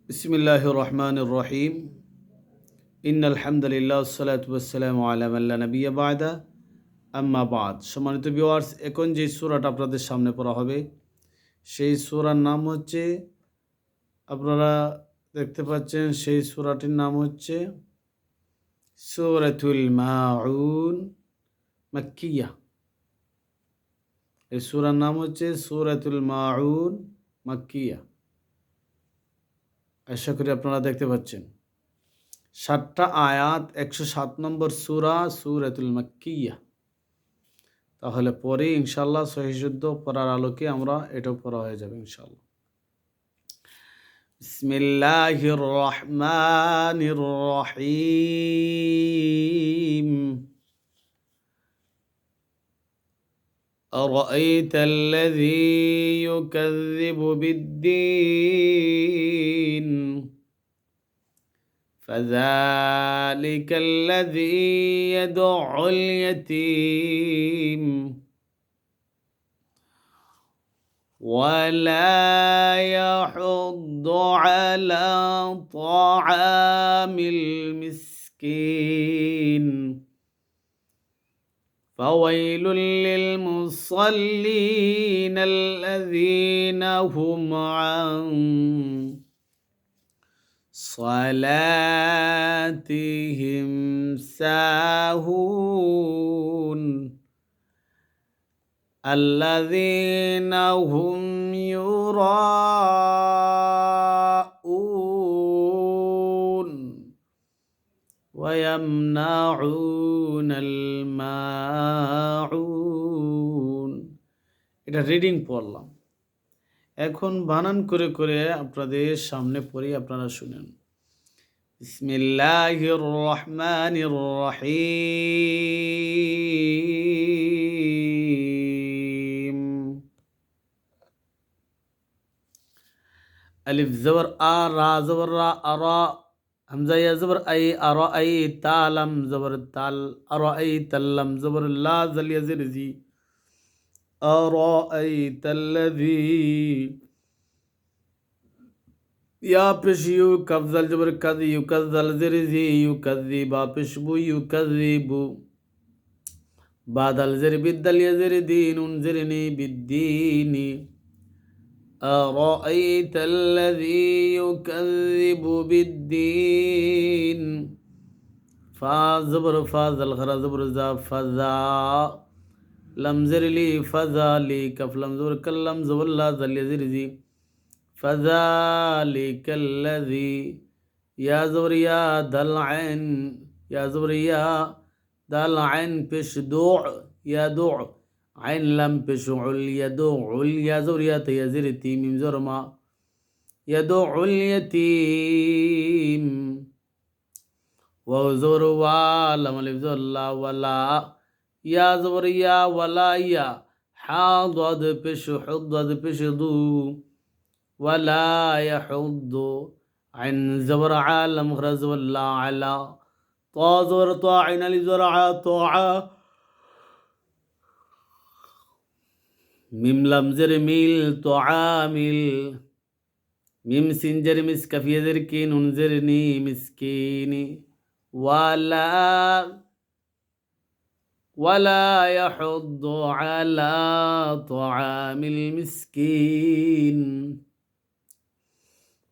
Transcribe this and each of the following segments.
বিসমিল্লাহির রহমানির রহিম। ইন্নাল হামদুলিল্লাহ ওয়াসসালাতু ওয়াসসালামু আলা মান লা নাবিয়্যা বা'দা, আম্মা বা'দ। সম্মানিত ভিউয়ার্স, এখন যে সূরাটা আপনাদের সামনে পড়া হবে সেই সূরার নাম হচ্ছে, আপনারা দেখতে পাচ্ছেন, সেই সূরাটির নাম হচ্ছে সূরাতুল মাউন মাক্কিয়া। এই সূরার নাম হচ্ছে সূরাতুল মাউন মাক্কিয়া। আশা করি আপনারা দেখতে পাচ্ছেন। ৭টা আয়াত, ১০৭ নম্বর সূরা সূরাতুল মাক্কিয়া। তাহলে পরে ইনশাআল্লাহ সহিশুদ্ধ পড়ার আলোকে আমরা এটাও পড়া হয়ে যাবে ইনশাআল্লাহ। বিসমিল্লাহির রহমানির রহিম। أرأيت الذي يكذب بالدين فذلك الذي يدع اليتيم ولا يحض على طعام المسكين فويل للمصلين الذين هم عن صلاتهم ساهون الذين هم يراءون ويمنعون الماعون। এটা রিডিং পড়লাম, এখন বানান করে করে আপনাদের সামনে পড়ি, আপনারা শুনেন। বিসমিল্লাহির রহমানির রহিম। আলিফ জবর আ, রা জবর রা, আরা, হামজা ইয়া জবর আই, আরা আই, তা লাম জবর তাল, আরা আই তাল্লাম জবর লা, জাল ইয়া জির জি, আরা আই তাল্লাযী, ইয়া পেশ ইউ, কাফ জাল জবর কাদ, ইউ কাদ জাল জির জি, ইউ কাযযি, বা পেশ বু, ইউ কাযযিবু, বা দাল জির বিদ, দাল ইয়া জির দি, নুন জির নি, বিদ্দীনি। أرأيت الذي يكذب بالدين فا زبر فا زل غرا زبر زا فزا لم زر لي فزا لي كف لم زبر كلم زبر لا زل يزر زي فذلك الذي يا زبر يا دل عين، يا زبر يا دل عين بش دوع، يا دوع عين لم بشعل، يدوع يا زبر يا تيزر تيم زر ما يدوع اليتيم وزر ولم الف لا ولا يا زبر يا ولا يا حاضد بش حضد بش ضو ولا يحض عن زبر عالم غرز ولا على طا زبر طاع عين لزرع طاعة ميم لم زر ميل طعامل ميم سنجر مسكف يذركي ننزرني مسكيني ولا يحض على طعام المسكين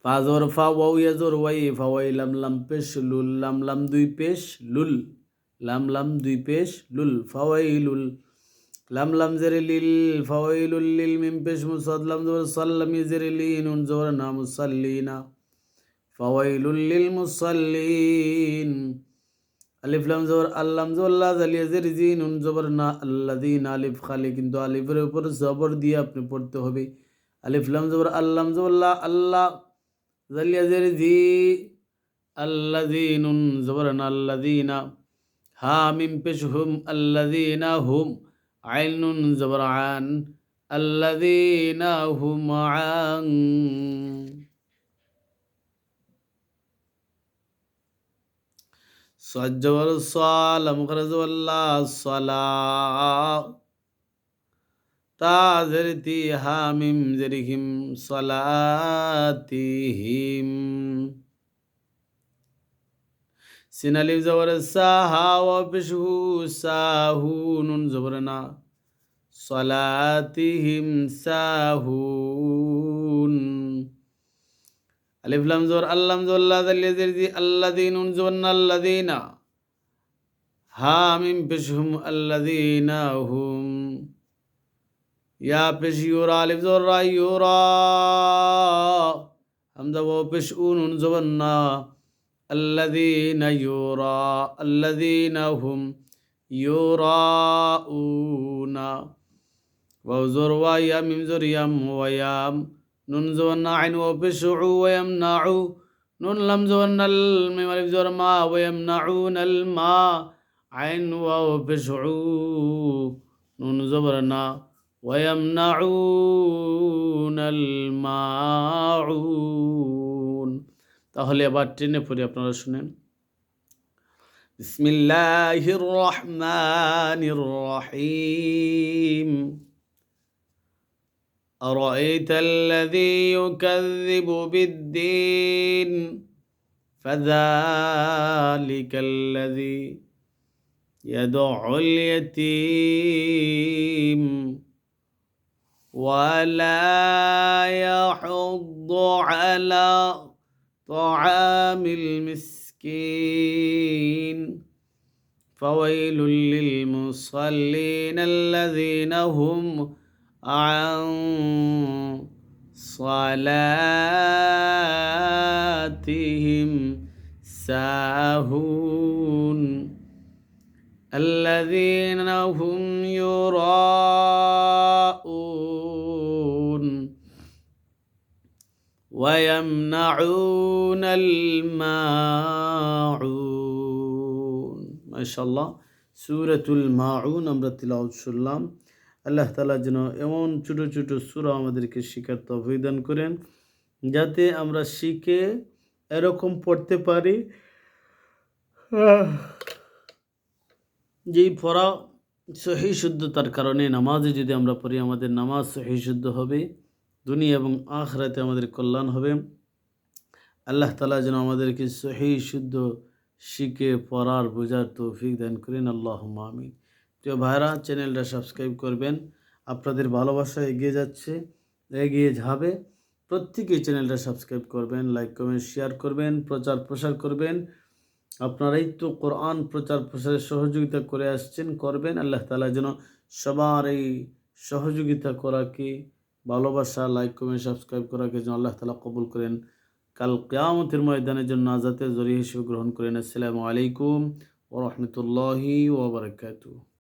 ফাজর ফা ওয়াও ইয়াজর ওয়াই ফাওয়াই লাম লাম পেশ লুল লাম লাম দুই পেশ লুল লাম লাম দুই পেশ লুল ফাওয়াইলুল লাম লাম জেরে লিল ফাওয়াইলুল লিল মিম পেশ মুসাদ লাম জবর সাল্লাম জেরে লি নুন জবর না মুসাল্লিনা ফাওয়াইলুল লিল মুসাল্লিন আলিফ লাম জবর আল্লাম জবর লা জালিয়া জেরে জি নুন জবর না আল্লাযিনা আলিফ খালি, কিন্তু আলিফের উপর জবর দিয়ে আপনি পড়তে হবে। আলিফ লাম জবর আল্লাম জবর লা আল্লাহ জালিয়া জেরে জি আল্লাযিনুন জবর না আল্লাযিনা হা মিম পেশ হুম আল্লাযিনা হুম আইন নুন জবর আন আল্লাযিনা হুম আন সাদ জবর সা লাম খারা জবর লা সালা তা জের তি হা মিম জের হিম সলাতিহিম। সিন আলিফ জবর সা হা ওয়া পেশ হু সাহু নুন জবর না সলাতিহিম সাহুন। আলিফ লাম জবর আল্লাম জবর লা দালিয়া জের জি আল্লাযী নুন জবর না আল্লাযীনা হা মিম পেশ হুম আল্লাযীনা হুম। ইয়া পেশ ইউরা আলিফ জবর রা ইউরা হামজা ওয়া পেশ উ নুন জবর না আল্লাযীনা ইউরা আল্লাযীনা হুম ইউরাউনা। ওয়াও জবর ওয়া ইয়া মিম জবর ইয়াম ওয়া ইয়াম নুন জবর না আইন ওয়া পেশ উ ওয়া ইয়ামনাউ নুন লাম জবর নাল মিম আলিফ জবর মা ওয়া ইয়ামনাউনাল মা আইন ওয়াও পেশ উ নুন জবর না ওয়া ইয়ামনাউনাল মাউন। তাহলে আবার টেনে পড়ি, আপনারা শুনেন। বিসমিল্লাহির রহমানির রহিম। أرأيت الذي يكذب بالدين فذلك الذي يدع اليتيم ولا يحض على طعام المسكين فويل للمصلين الذين هم عن صلاتهم ساهون الذين هم يراءون ويمنعون الماعون। মাশাআল্লাহ, সূরাতুল মাউন আমরা তিলাওয়াত শুনলাম। আল্লাহ তাআলা যেন এমন ছোট ছোট সূরা আমাদেরকে শিখার তৌফিক দান করেন, যাতে আমরা শিখে এরকম পড়তে পারি যেই পড়া সহি শুদ্ধতার কারণে নামাজে যদি আমরা পড়ি আমাদের নামাজ সহি শুদ্ধ হবে, দুনিয়া এবং আখিরাতে আমাদের কল্যাণ হবে। আল্লাহ তাআলা যেন আমাদেরকে সহি শুদ্ধ শিখে পড়ার বোঝার তৌফিক দান করেন, আল্লাহুম্মা আমিন। প্রিয় ভাইরা, চ্যানেলটা সাবস্ক্রাইব করবেন। আপনাদের ভালোবাসা এগিয়ে যাচ্ছে, এগিয়ে যাবে। প্রত্যেকেই চ্যানেলটা সাবস্ক্রাইব করবেন, লাইক কমেন্ট শেয়ার করবেন, প্রচার প্রসার করবেন। আপনারাই তো কোরআন প্রচার প্রসারে সহযোগিতা করে আসছেন, করবেন। আল্লাহ তাআলা যেন সবার এই সহযোগিতা করাকে, ভালোবাসা, লাইক কমেন্ট সাবস্ক্রাইব করাকে যেন আল্লাহ তাআলা কবুল করেন, কাল কিয়ামতের ময়দানের জন্য নাজাতের জরিয়া হিসেবে গ্রহণ করেন। আসসালামু আলাইকুম ওয়া রাহমাতুল্লাহি ওয়া বারাকাতুহু।